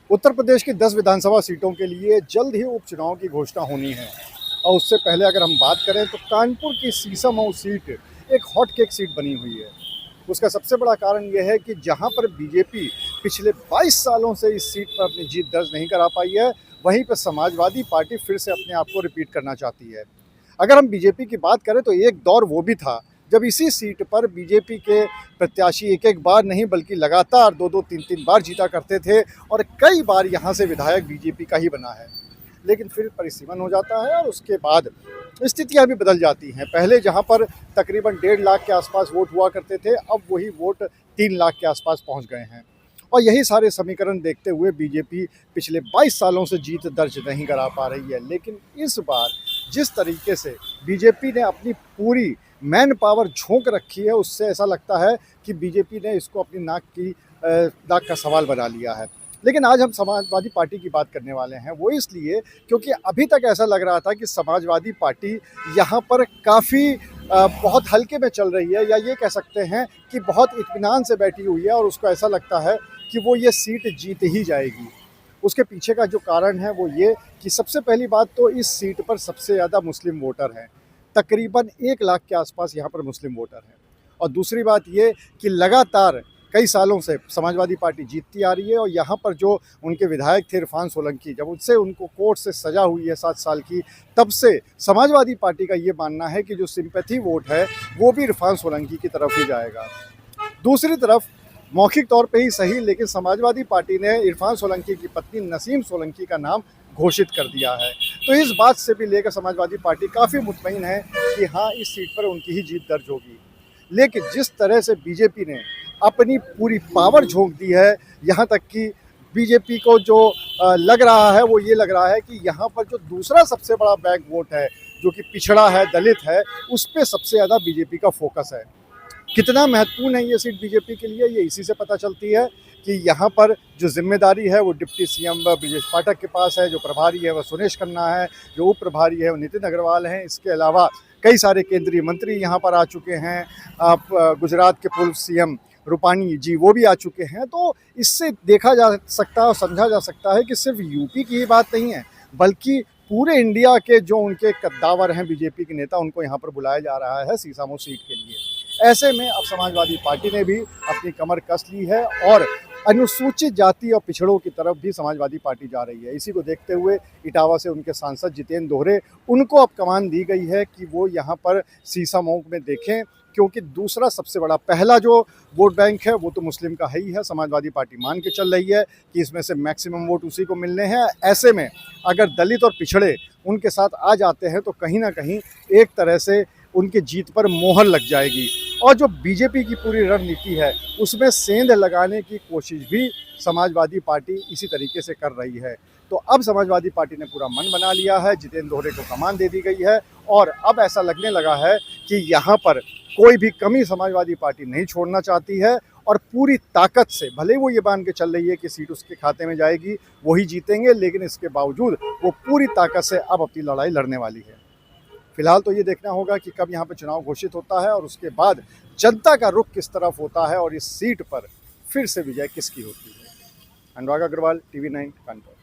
उत्तर प्रदेश की 10 विधानसभा सीटों के लिए जल्द ही उपचुनाव की घोषणा होनी है। और उससे पहले अगर हम बात करें तो कानपुर की सीसामऊ सीट एक हॉट केक सीट बनी हुई है। उसका सबसे बड़ा कारण यह है कि जहां पर बीजेपी पिछले 22 सालों से इस सीट पर अपनी जीत दर्ज नहीं करा पाई है, वहीं पर समाजवादी पार्टी फिर से अपने आप को रिपीट करना चाहती है। अगर हम बीजेपी की बात करें तो एक दौर वो भी था जब इसी सीट पर बीजेपी के प्रत्याशी एक एक बार नहीं बल्कि लगातार दो दो तीन तीन बार जीता करते थे और कई बार यहाँ से विधायक बीजेपी का ही बना है। लेकिन फिर परिसीमन हो जाता है और उसके बाद स्थितियां भी बदल जाती हैं। पहले जहां पर तकरीबन 1.5 लाख के आसपास वोट हुआ करते थे, अब वही वोट 3 लाख के आसपास पहुंच गए हैं। और यही सारे समीकरण देखते हुए बीजेपी पिछले 22 सालों से जीत दर्ज नहीं करा पा रही है। लेकिन इस बार जिस तरीके से बीजेपी ने अपनी पूरी मैन पावर झोंक रखी है, उससे ऐसा लगता है कि बीजेपी ने इसको अपनी नाक का सवाल बना लिया है। लेकिन आज हम समाजवादी पार्टी की बात करने वाले हैं, वो इसलिए क्योंकि अभी तक ऐसा लग रहा था कि समाजवादी पार्टी यहाँ पर काफ़ी बहुत हल्के में चल रही है, या ये कह सकते हैं कि बहुत इत्मीनान से बैठी हुई है और उसको ऐसा लगता है कि वो ये सीट जीत ही जाएगी। उसके पीछे का जो कारण है वो ये कि सबसे पहली बात तो इस सीट पर सबसे ज़्यादा मुस्लिम वोटर हैं। तकरीबन 1 लाख के आसपास यहाँ पर मुस्लिम वोटर हैं। और दूसरी बात ये कि लगातार कई सालों से समाजवादी पार्टी जीतती आ रही है और यहाँ पर जो उनके विधायक थे इरफान सोलंकी, जब उनसे उनको कोर्ट से सज़ा हुई है 7 साल की, तब से समाजवादी पार्टी का ये मानना है कि जो सिंपैथी वोट है वो भी इरफान सोलंकी की तरफ ही जाएगा। दूसरी तरफ मौखिक तौर पे ही सही, लेकिन समाजवादी पार्टी ने इरफान सोलंकी की पत्नी नसीम सोलंकी का नाम घोषित कर दिया है। तो इस बात से भी लेकर समाजवादी पार्टी काफ़ी मुतमईन है कि हाँ, इस सीट पर उनकी ही जीत दर्ज होगी। लेकिन जिस तरह से बीजेपी ने अपनी पूरी पावर झोंक दी है, यहाँ तक कि बीजेपी को जो लग रहा है वो ये लग रहा है कि यहाँ पर जो दूसरा सबसे बड़ा बैक वोट है, जो कि पिछड़ा है, दलित है, उस पर सबसे ज़्यादा बीजेपी का फोकस है। कितना महत्वपूर्ण है ये सीट बीजेपी के लिए, ये इसी से पता चलती है कि यहाँ पर जो जिम्मेदारी है वो डिप्टी सीएम ब्रजेश पाठक के पास है, जो प्रभारी है वह सुरेश खन्ना है, जो उप प्रभारी है वो नितिन अग्रवाल हैं। इसके अलावा कई सारे केंद्रीय मंत्री यहाँ पर आ चुके हैं। गुजरात के पूर्व सीएम रूपानी जी वो भी आ चुके हैं। तो इससे देखा जा सकता है और समझा जा सकता है कि सिर्फ यूपी की ही बात नहीं है, बल्कि पूरे इंडिया के जो उनके कद्दावर हैं बीजेपी के नेता, उनको यहाँ पर बुलाया जा रहा है सीसामऊ सीट के लिए। ऐसे में अब समाजवादी पार्टी ने भी अपनी कमर कस ली है और अनुसूचित जाति और पिछड़ों की तरफ भी समाजवादी पार्टी जा रही है। इसी को देखते हुए इटावा से उनके सांसद जितेंद्र दोहरे, उनको अब कमान दी गई है कि वो यहाँ पर सीसामऊ में देखें, क्योंकि दूसरा सबसे बड़ा, पहला जो वोट बैंक है वो तो मुस्लिम का है ही है। समाजवादी पार्टी मान के चल रही है कि इसमें से मैक्सिमम वोट उसी को मिलने हैं। ऐसे में अगर दलित और पिछड़े उनके साथ आ जाते हैं तो कहीं ना कहीं एक तरह से उनकी जीत पर मोहर लग जाएगी। और जो बीजेपी की पूरी रणनीति है उसमें सेंध लगाने की कोशिश भी समाजवादी पार्टी इसी तरीके से कर रही है। तो अब समाजवादी पार्टी ने पूरा मन बना लिया है, जितेंद्र दोहरे को कमान दे दी गई है और अब ऐसा लगने लगा है कि यहाँ पर कोई भी कमी समाजवादी पार्टी नहीं छोड़ना चाहती है और पूरी ताकत से, भले वो ये मान के चल रही है कि सीट उसके खाते में जाएगी, वही जीतेंगे, लेकिन इसके बावजूद वो पूरी ताकत से अब अपनी लड़ाई लड़ने वाली है। फिलहाल तो ये देखना होगा कि कब यहाँ पर चुनाव घोषित होता है और उसके बाद जनता का रुख किस तरफ होता है और इस सीट पर फिर से विजय किसकी होती है। अनुराग अग्रवाल, TV9 कानपुर।